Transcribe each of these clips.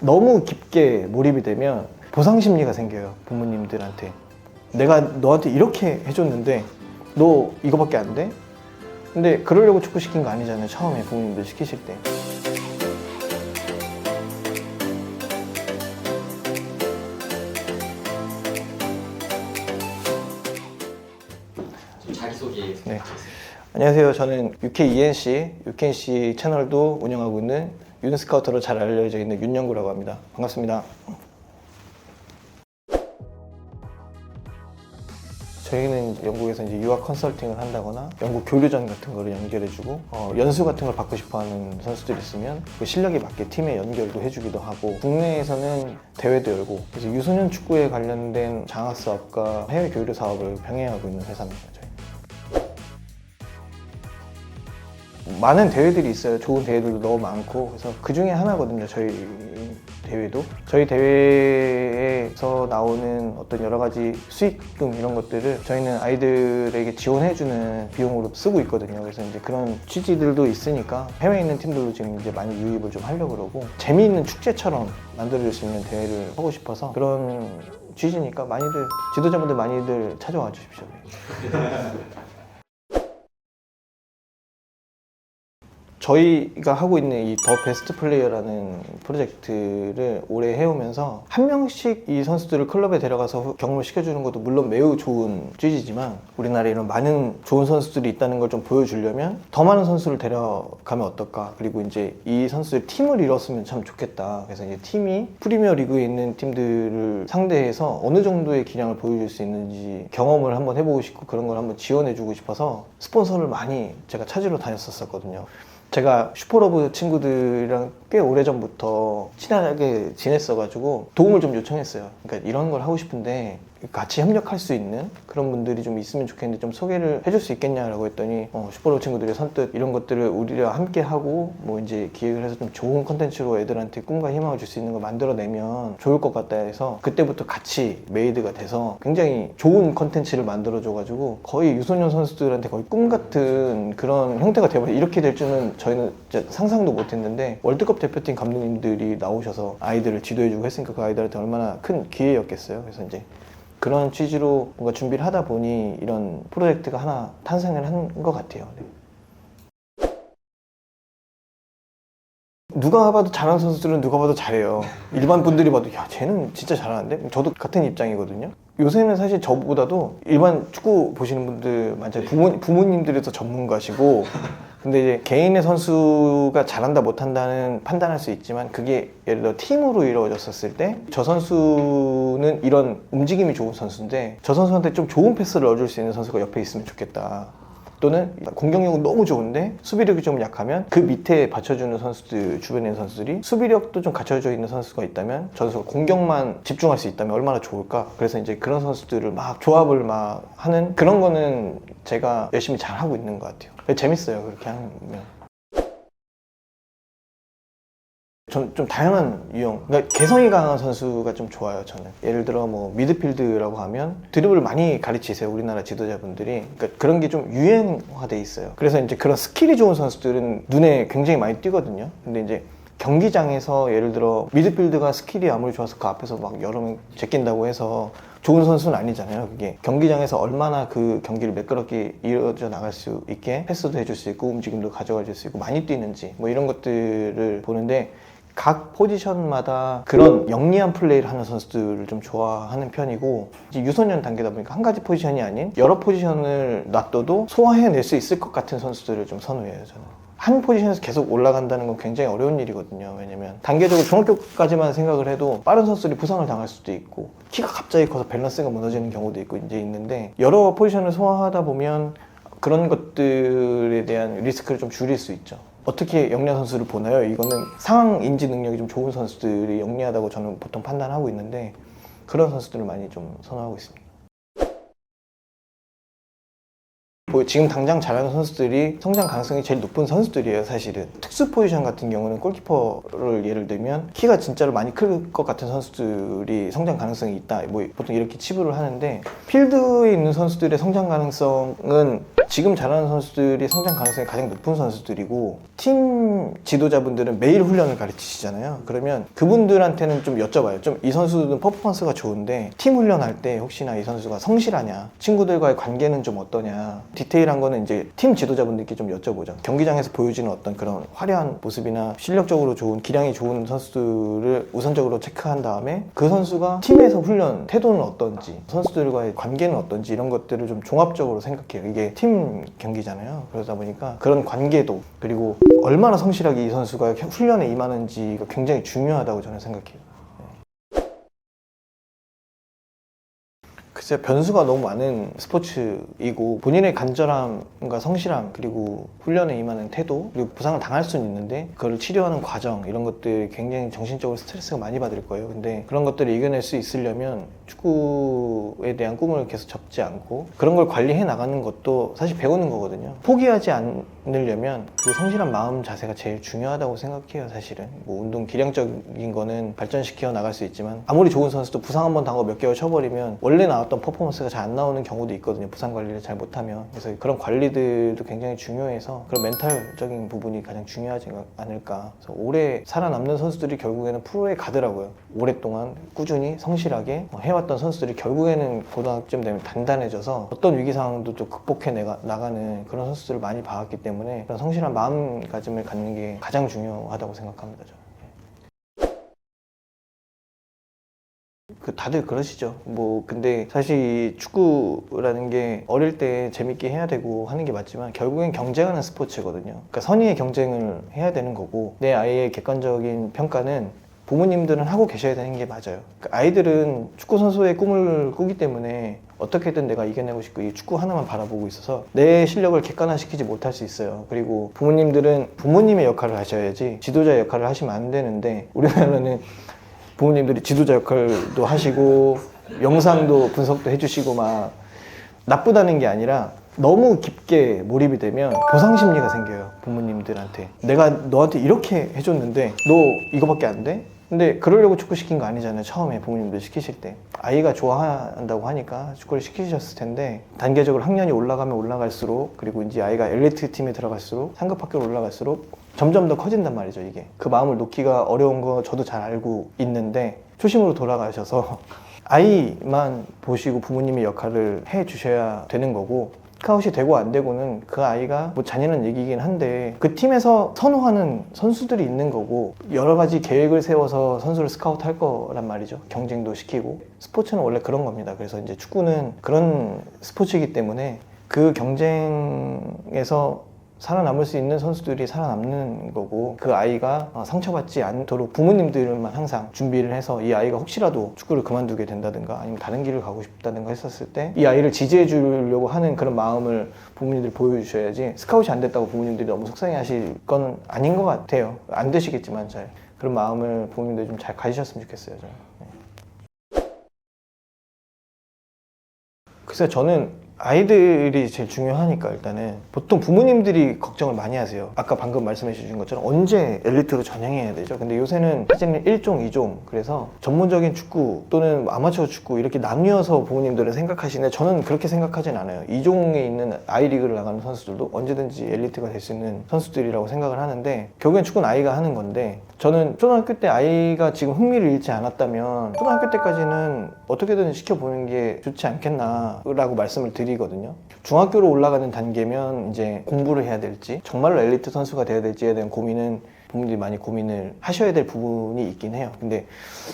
너무 깊게 몰입이 되면 보상 심리가 생겨요, 부모님들한테. 내가 너한테 이렇게 해줬는데 너 이거밖에 안 돼? 근데 그러려고 축구 시킨 거 아니잖아요, 처음에 부모님들 시키실 때. 좀 자기소개 네. 안녕하세요. 저는 UKENC 채널도 운영하고 있는 윤스카우터로 잘 알려져 있는 윤영구라고 합니다. 반갑습니다. 저희는 영국에서 이제 유학 컨설팅을 한다거나 영국 교류전 같은 거를 연결해주고 연수 같은 걸 받고 싶어하는 선수들이 있으면 그 실력에 맞게 팀에 연결도 해주기도 하고, 국내에서는 대회도 열고, 그래서 유소년 축구에 관련된 장학 사업과 해외 교류 사업을 병행하고 있는 회사입니다. 저희. 많은 대회들이 있어요. 좋은 대회들도 너무 많고, 그래서 그 중에 하나거든요, 저희 대회도. 저희 대회에서 나오는 어떤 여러 가지 수익금 이런 것들을 저희는 아이들에게 지원해주는 비용으로 쓰고 있거든요. 그래서 이제 그런 취지들도 있으니까 해외에 있는 팀들도 지금 이제 많이 유입을 좀 하려고 그러고, 재미있는 축제처럼 만들어줄 수 있는 대회를 하고 싶어서 그런 취지니까 많이들, 지도자분들 많이들 찾아와 주십시오. 저희가 하고 있는 이 더 베스트 플레이어라는 프로젝트를 오래 해오면서 한 명씩 이 선수들을 클럽에 데려가서 경험을 시켜주는 것도 물론 매우 좋은 취지지만, 우리나라에 이런 많은 좋은 선수들이 있다는 걸 좀 보여주려면 더 많은 선수를 데려가면 어떨까, 그리고 이제 이 선수들 팀을 이뤘으면 참 좋겠다. 그래서 이제 팀이 프리미어 리그에 있는 팀들을 상대해서 어느 정도의 기량을 보여줄 수 있는지 경험을 한번 해보고 싶고, 그런 걸 한번 지원해주고 싶어서 스폰서를 많이 제가 찾으러 다녔었거든요. 제가 슈퍼러브 친구들이랑 꽤 오래전부터 친하게 지냈어가지고 도움을 좀 요청했어요. 그러니까 이런 걸 하고 싶은데 같이 협력할 수 있는 그런 분들이 좀 있으면 좋겠는데 좀 소개를 해줄 수 있겠냐라고 했더니 슈퍼러브 친구들이 선뜻 이런 것들을 우리랑 함께 하고 뭐 이제 기획을 해서 좀 좋은 컨텐츠로 애들한테 꿈과 희망을 줄 수 있는 걸 만들어내면 좋을 것 같다 해서 그때부터 같이 메이드가 돼서 굉장히 좋은 컨텐츠를 만들어줘가지고 거의 유소년 선수들한테 거의 꿈 같은 그런 형태가 되어버려. 이렇게 될 줄은 저희는 진짜 상상도 못했는데, 월드컵 대표팀 감독님들이 나오셔서 아이들을 지도해주고 했으니까 그 아이들한테 얼마나 큰 기회였겠어요. 그래서 이제 그런 취지로 뭔가 준비를 하다 보니 이런 프로젝트가 하나 탄생을 한 것 같아요. 네. 누가 봐도 잘하는 선수들은 누가 봐도 잘해요. 일반 분들이 봐도 야, 쟤는 진짜 잘하는데? 저도 같은 입장이거든요. 요새는 사실 저보다도 일반 축구 보시는 분들 많잖아요. 부모님들이 더 전문가시고, 근데 이제 개인의 선수가 잘한다 못한다는 판단할 수 있지만, 그게 예를 들어 팀으로 이루어졌었을 때 저 선수는 이런 움직임이 좋은 선수인데 저 선수한테 좀 좋은 패스를 넣어줄 수 있는 선수가 옆에 있으면 좋겠다. 또는 공격력은 너무 좋은데 수비력이 좀 약하면 그 밑에 받쳐주는 선수들, 주변에 있는 선수들이 수비력도 좀 갖춰져 있는 선수가 있다면 저 선수가 공격만 집중할 수 있다면 얼마나 좋을까. 그래서 이제 그런 선수들을 막 조합을 막 하는 그런 거는 제가 열심히 잘 하고 있는 것 같아요. 재밌어요, 그렇게 하면. 전 좀 다양한 유형, 그러니까 개성이 강한 선수가 좀 좋아요. 저는 예를 들어 뭐 미드필드라고 하면 드리블을 많이 가르치세요, 우리나라 지도자분들이. 그러니까 그런 게 좀 유행화돼 있어요. 그래서 이제 그런 스킬이 좋은 선수들은 눈에 굉장히 많이 띄거든요. 근데 이제 경기장에서 예를 들어 미드필드가 스킬이 아무리 좋아서 그 앞에서 막 여러 명 제낀다고 해서 좋은 선수는 아니잖아요. 그게 경기장에서 얼마나 그 경기를 매끄럽게 이어져 나갈 수 있게 패스도 해줄 수 있고 움직임도 가져가 줄 수 있고 많이 뛰는지 뭐 이런 것들을 보는데, 각 포지션마다 그런 영리한 플레이를 하는 선수들을 좀 좋아하는 편이고, 이제 유소년 단계다 보니까 한 가지 포지션이 아닌 여러 포지션을 놔둬도 소화해낼 수 있을 것 같은 선수들을 좀 선호해요, 저는. 한 포지션에서 계속 올라간다는 건 굉장히 어려운 일이거든요. 왜냐면 단계적으로 중학교까지만 생각을 해도 빠른 선수들이 부상을 당할 수도 있고 키가 갑자기 커서 밸런스가 무너지는 경우도 있고 이제 있는데, 여러 포지션을 소화하다 보면 그런 것들에 대한 리스크를 좀 줄일 수 있죠. 어떻게 영리한 선수를 보나요? 이거는 상황 인지 능력이 좀 좋은 선수들이 영리하다고 저는 보통 판단하고 있는데, 그런 선수들을 많이 좀 선호하고 있습니다. 뭐 지금 당장 잘하는 선수들이 성장 가능성이 제일 높은 선수들이에요, 사실은. 특수 포지션 같은 경우는 골키퍼를 예를 들면 키가 진짜로 많이 클 것 같은 선수들이 성장 가능성이 있다, 뭐 보통 이렇게 치부를 하는데, 필드에 있는 선수들의 성장 가능성은 지금 잘하는 선수들이 성장 가능성이 가장 높은 선수들이고 팀 지도자분들은 매일 훈련을 가르치시잖아요. 그러면 그분들한테는 좀 여쭤봐요. 좀 이 선수들은 퍼포먼스가 좋은데 팀 훈련할 때 혹시나 이 선수가 성실하냐, 친구들과의 관계는 좀 어떠냐, 디테일한 거는 이제 팀 지도자분들께 좀 여쭤보죠. 경기장에서 보여지는 어떤 그런 화려한 모습이나 실력적으로 좋은, 기량이 좋은 선수들을 우선적으로 체크한 다음에 그 선수가 팀에서 훈련 태도는 어떤지, 선수들과의 관계는 어떤지 이런 것들을 좀 종합적으로 생각해요. 이게 팀 경기잖아요. 그러다 보니까 그런 관계도, 그리고 얼마나 성실하게 이 선수가 훈련에 임하는지가 굉장히 중요하다고 저는 생각해요. 글쎄, 변수가 너무 많은 스포츠이고 본인의 간절함과 성실함, 그리고 훈련에 임하는 태도, 그리고 부상을 당할 수는 있는데 그걸 치료하는 과정, 이런 것들이 굉장히 정신적으로 스트레스가 많이 받을 거예요. 근데 그런 것들을 이겨낼 수 있으려면 축구에 대한 꿈을 계속 접지 않고 그런 걸 관리해 나가는 것도 사실 배우는 거거든요. 포기하지 않으려면 그 성실한 마음 자세가 제일 중요하다고 생각해요. 사실은 뭐 운동 기량적인 거는 발전시켜 나갈 수 있지만 아무리 좋은 선수도 부상 한번 당하고 몇 개월 쳐버리면 원래 나왔던 퍼포먼스가 잘 안 나오는 경우도 있거든요. 부상 관리를 잘 못하면. 그래서 그런 관리들도 굉장히 중요해서 그런 멘탈적인 부분이 가장 중요하지 않을까. 그래서 오래 살아남는 선수들이 결국에는 프로에 가더라고요. 오랫동안 꾸준히 성실하게 해왔던 선수들이 결국에는 고등학쯤 되면 단단해져서 어떤 위기 상황도 또 극복해 나가는 그런 선수들을 많이 봐왔기 때문에 그런 성실한 마음가짐을 갖는 게 가장 중요하다고 생각합니다. 저는. 다들 그러시죠. 뭐 근데 사실 축구라는 게 어릴 때 재밌게 해야 되고 하는 게 맞지만 결국엔 경쟁하는 스포츠거든요. 그러니까 선의의 경쟁을 해야 되는 거고 내 아이의 객관적인 평가는 부모님들은 하고 계셔야 되는 게 맞아요. 그러니까 아이들은 축구 선수의 꿈을 꾸기 때문에 어떻게든 내가 이겨내고 싶고 이 축구 하나만 바라보고 있어서 내 실력을 객관화시키지 못할 수 있어요. 그리고 부모님들은 부모님의 역할을 하셔야지 지도자의 역할을 하시면 안 되는데 우리나라는 부모님들이 지도자 역할도 하시고 영상도 분석도 해주시고 막 나쁘다는 게 아니라 너무 깊게 몰입이 되면 보상 심리가 생겨요. 부모님들한테 내가 너한테 이렇게 해줬는데 너 이거밖에 안 돼? 근데 그러려고 축구 시킨 거 아니잖아요. 처음에 부모님들 시키실 때 아이가 좋아한다고 하니까 축구를 시키셨을 텐데 단계적으로 학년이 올라가면 올라갈수록, 그리고 이제 아이가 엘리트 팀에 들어갈수록, 상급 학교로 올라갈수록 점점 더 커진단 말이죠. 이게 그 마음을 놓기가 어려운 거 저도 잘 알고 있는데 초심으로 돌아가셔서 아이만 보시고 부모님의 역할을 해 주셔야 되는 거고, 스카웃이 되고 안 되고는 그 아이가 뭐 잔인한 얘기긴 한데 그 팀에서 선호하는 선수들이 있는 거고 여러 가지 계획을 세워서 선수를 스카우트 할 거란 말이죠. 경쟁도 시키고. 스포츠는 원래 그런 겁니다. 그래서 이제 축구는 그런 스포츠이기 때문에 그 경쟁에서 살아남을 수 있는 선수들이 살아남는 거고, 그 아이가 상처받지 않도록 부모님들만 항상 준비를 해서 이 아이가 혹시라도 축구를 그만두게 된다든가 아니면 다른 길을 가고 싶다든가 했었을 때 이 아이를 지지해 주려고 하는 그런 마음을 부모님들이 보여주셔야지, 스카웃이 안 됐다고 부모님들이 너무 속상해 하실 건 아닌 것 같아요. 안 되시겠지만 잘 그런 마음을 부모님들이 좀 잘 가지셨으면 좋겠어요. 저는. 글쎄, 저는 아이들이 제일 중요하니까 일단은 보통 부모님들이 걱정을 많이 하세요. 아까 방금 말씀해 주신 것처럼 언제 엘리트로 전향해야 되죠? 근데 요새는 사실은 1종, 2종, 그래서 전문적인 축구 또는 아마추어 축구 이렇게 나뉘어서 부모님들은 생각하시는데 저는 그렇게 생각하진 않아요. 2종에 있는 아이리그를 나가는 선수들도 언제든지 엘리트가 될 수 있는 선수들이라고 생각을 하는데, 결국엔 축구는 아이가 하는 건데, 저는 초등학교 때 아이가 지금 흥미를 잃지 않았다면 초등학교 때까지는 어떻게든 시켜보는 게 좋지 않겠나라고 말씀을 드리거든요. 중학교로 올라가는 단계면 이제 공부를 해야 될지 정말로 엘리트 선수가 돼야 될지에 대한 고민은 부모님들이 많이 고민을 하셔야 될 부분이 있긴 해요. 근데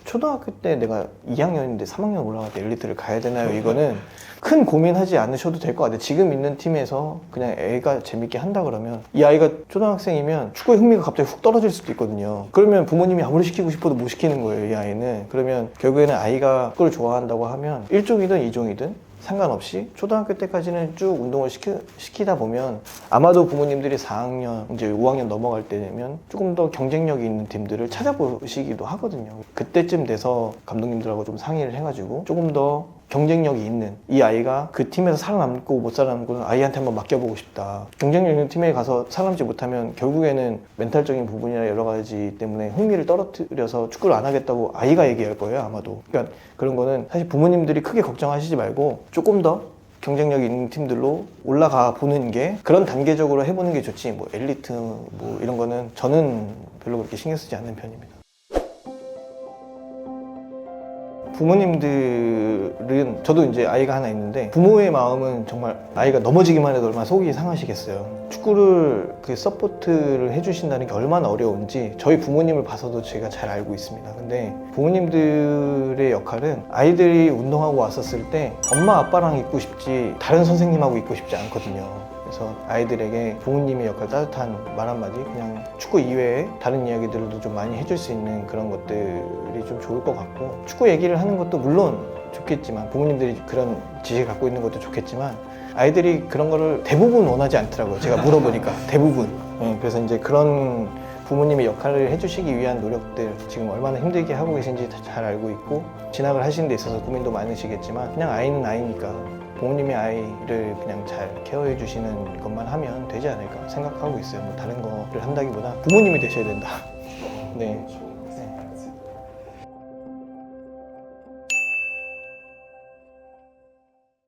초등학교 때 내가 2학년인데 3학년 올라갈 때 엘리트를 가야 되나요? 이거는 큰 고민하지 않으셔도 될 것 같아요. 지금 있는 팀에서 그냥 애가 재밌게 한다 그러면, 이 아이가 초등학생이면 축구에 흥미가 갑자기 훅 떨어질 수도 있거든요. 그러면 부모님이 아무리 시키고 싶어도 못 시키는 거예요, 이 아이는. 그러면 결국에는 아이가 축구를 좋아한다고 하면 1종이든 2종이든 상관없이 초등학교 때까지는 쭉 운동을 시키다 보면 아마도 부모님들이 4학년, 이제 5학년 넘어갈 때 되면 조금 더 경쟁력이 있는 팀들을 찾아보시기도 하거든요. 그때쯤 돼서 감독님들하고 좀 상의를 해가지고 조금 더 경쟁력이 있는 이 아이가 그 팀에서 살아남고 못 살아남고는 아이한테 한번 맡겨보고 싶다. 경쟁력 있는 팀에 가서 살아남지 못하면 결국에는 멘탈적인 부분이나 여러 가지 때문에 흥미를 떨어뜨려서 축구를 안 하겠다고 아이가 얘기할 거예요, 아마도. 그러니까 그런 거는 사실 부모님들이 크게 걱정하시지 말고 조금 더 경쟁력 있는 팀들로 올라가 보는 게 그런 단계적으로 해보는 게 좋지 뭐 엘리트 뭐 이런 거는 저는 별로 그렇게 신경 쓰지 않는 편입니다. 부모님들은 저도 이제 아이가 하나 있는데 부모의 마음은 정말 아이가 넘어지기만 해도 얼마나 속이 상하시겠어요. 축구를 그 서포트를 해주신다는 게 얼마나 어려운지 저희 부모님을 봐서도 제가 잘 알고 있습니다. 근데 부모님들의 역할은 아이들이 운동하고 왔었을 때 엄마 아빠랑 있고 싶지 다른 선생님하고 있고 싶지 않거든요. 그래서 아이들에게 부모님의 역할 따뜻한 말 한마디 그냥 축구 이외에 다른 이야기들도 좀 많이 해줄 수 있는 그런 것들이 좀 좋을 것 같고 축구 얘기를 하는 것도 물론 좋겠지만 부모님들이 그런 지식을 갖고 있는 것도 좋겠지만 아이들이 그런 거를 대부분 원하지 않더라고요. 제가 물어보니까 대부분. 그래서 이제 그런 부모님의 역할을 해주시기 위한 노력들 지금 얼마나 힘들게 하고 계신지 잘 알고 있고 진학을 하시는 데 있어서 고민도 많으시겠지만 그냥 아이는 아이니까 부모님의 아이를 그냥 잘 케어해 주시는 것만 하면 되지 않을까 생각하고 있어요. 뭐 다른 거를 한다기보다 부모님이 되셔야 된다. 네.